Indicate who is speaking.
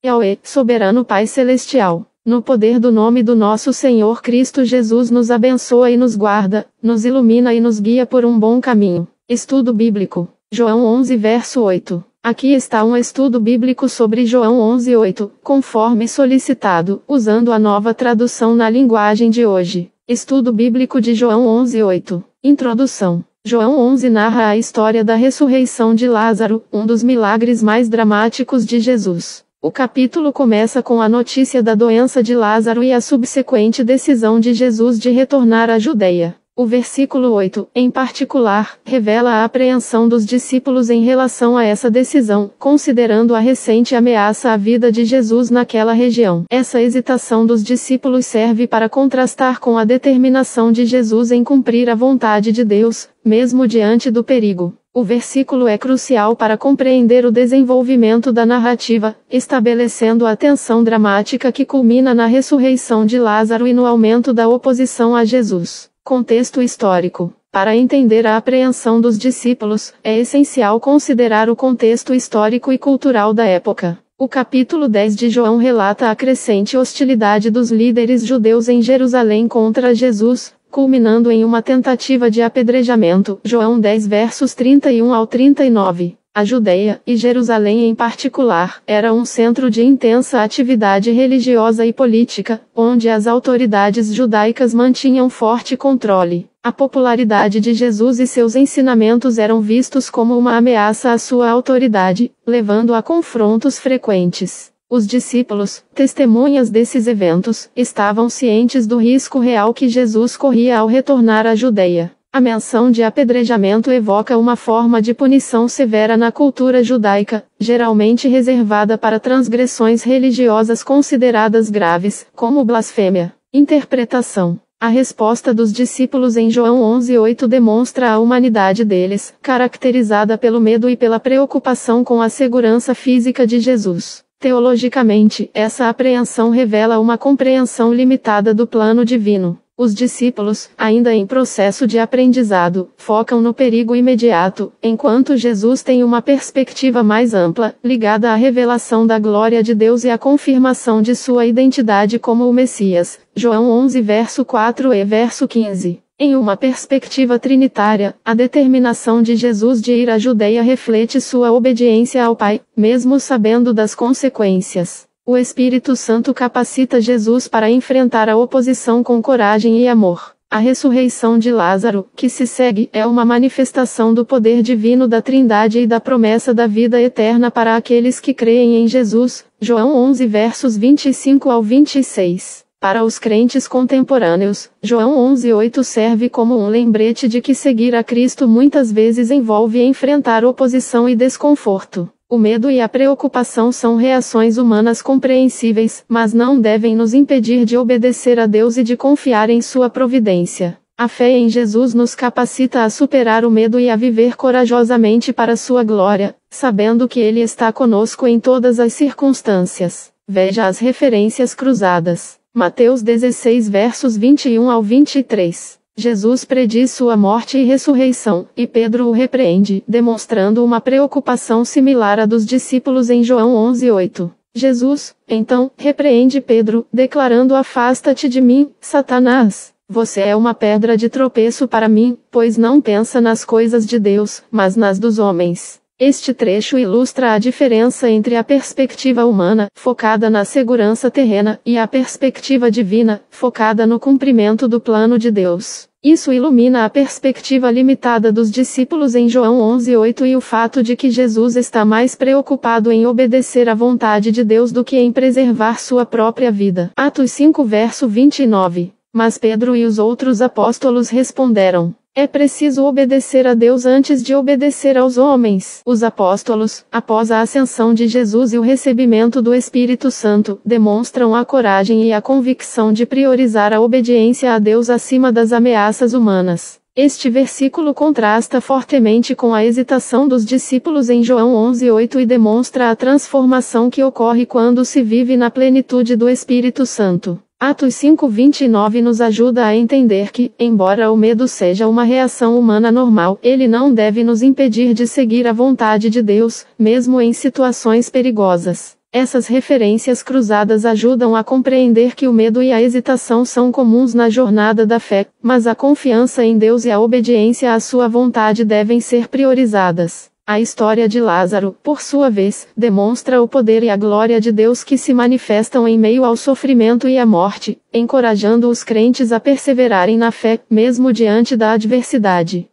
Speaker 1: Yahweh, soberano Pai Celestial, no poder do nome do nosso Senhor Cristo Jesus, nos abençoa e nos guarda, nos ilumina e nos guia por um bom caminho. Estudo bíblico. João 11 verso 8. Aqui está um estudo bíblico sobre João 11:8, conforme solicitado, usando a nova tradução na linguagem de hoje. Estudo bíblico de João 11:8. Introdução. João 11 narra a história da ressurreição de Lázaro, um dos milagres mais dramáticos de Jesus. O capítulo começa com a notícia da doença de Lázaro e a subsequente decisão de Jesus de retornar à Judeia. O versículo 8, em particular, revela a apreensão dos discípulos em relação a essa decisão, considerando a recente ameaça à vida de Jesus naquela região. Essa hesitação dos discípulos serve para contrastar com a determinação de Jesus em cumprir a vontade de Deus, mesmo diante do perigo. O versículo é crucial para compreender o desenvolvimento da narrativa, estabelecendo a tensão dramática que culmina na ressurreição de Lázaro e no aumento da oposição a Jesus. Contexto histórico. Para entender a apreensão dos discípulos, é essencial considerar o contexto histórico e cultural da época. O capítulo 10 de João relata a crescente hostilidade dos líderes judeus em Jerusalém contra Jesus, culminando em uma tentativa de apedrejamento. João 10 versos 31 ao 39. A Judeia, e Jerusalém em particular, era um centro de intensa atividade religiosa e política, onde as autoridades judaicas mantinham forte controle. A popularidade de Jesus e seus ensinamentos eram vistos como uma ameaça à sua autoridade, levando a confrontos frequentes. Os discípulos, testemunhas desses eventos, estavam cientes do risco real que Jesus corria ao retornar à Judeia. A menção de apedrejamento evoca uma forma de punição severa na cultura judaica, geralmente reservada para transgressões religiosas consideradas graves, como blasfêmia. Interpretação. A resposta dos discípulos em João 11:8 demonstra a humanidade deles, caracterizada pelo medo e pela preocupação com a segurança física de Jesus. Teologicamente, essa apreensão revela uma compreensão limitada do plano divino. Os discípulos, ainda em processo de aprendizado, focam no perigo imediato, enquanto Jesus tem uma perspectiva mais ampla, ligada à revelação da glória de Deus e à confirmação de sua identidade como o Messias. João 11 verso 4 e verso 15. Em uma perspectiva trinitária, a determinação de Jesus de ir à Judeia reflete sua obediência ao Pai, mesmo sabendo das consequências. O Espírito Santo capacita Jesus para enfrentar a oposição com coragem e amor. A ressurreição de Lázaro, que se segue, é uma manifestação do poder divino da Trindade e da promessa da vida eterna para aqueles que creem em Jesus. João 11 versos 25 ao 26. Para os crentes contemporâneos, João 11:8 serve como um lembrete de que seguir a Cristo muitas vezes envolve enfrentar oposição e desconforto. O medo e a preocupação são reações humanas compreensíveis, mas não devem nos impedir de obedecer a Deus e de confiar em sua providência. A fé em Jesus nos capacita a superar o medo e a viver corajosamente para sua glória, sabendo que Ele está conosco em todas as circunstâncias. Veja as referências cruzadas. Mateus 16 versos 21 ao 23. Jesus prediz sua morte e ressurreição, e Pedro o repreende, demonstrando uma preocupação similar à dos discípulos em João 11:8. Jesus, então, repreende Pedro, declarando: "Afasta-te de mim, Satanás. Você é uma pedra de tropeço para mim, pois não pensa nas coisas de Deus, mas nas dos homens." Este trecho ilustra a diferença entre a perspectiva humana, focada na segurança terrena, e a perspectiva divina, focada no cumprimento do plano de Deus. Isso ilumina a perspectiva limitada dos discípulos em João 11:8 e o fato de que Jesus está mais preocupado em obedecer à vontade de Deus do que em preservar sua própria vida. Atos 5 verso 29. Mas Pedro e os outros apóstolos responderam: "É preciso obedecer a Deus antes de obedecer aos homens." Os apóstolos, após a ascensão de Jesus e o recebimento do Espírito Santo, demonstram a coragem e a convicção de priorizar a obediência a Deus acima das ameaças humanas. Este versículo contrasta fortemente com a hesitação dos discípulos em João 11:8 e demonstra a transformação que ocorre quando se vive na plenitude do Espírito Santo. Atos 5:29 nos ajuda a entender que, embora o medo seja uma reação humana normal, ele não deve nos impedir de seguir a vontade de Deus, mesmo em situações perigosas. Essas referências cruzadas ajudam a compreender que o medo e a hesitação são comuns na jornada da fé, mas a confiança em Deus e a obediência à sua vontade devem ser priorizadas. A história de Lázaro, por sua vez, demonstra o poder e a glória de Deus que se manifestam em meio ao sofrimento e à morte, encorajando os crentes a perseverarem na fé, mesmo diante da adversidade.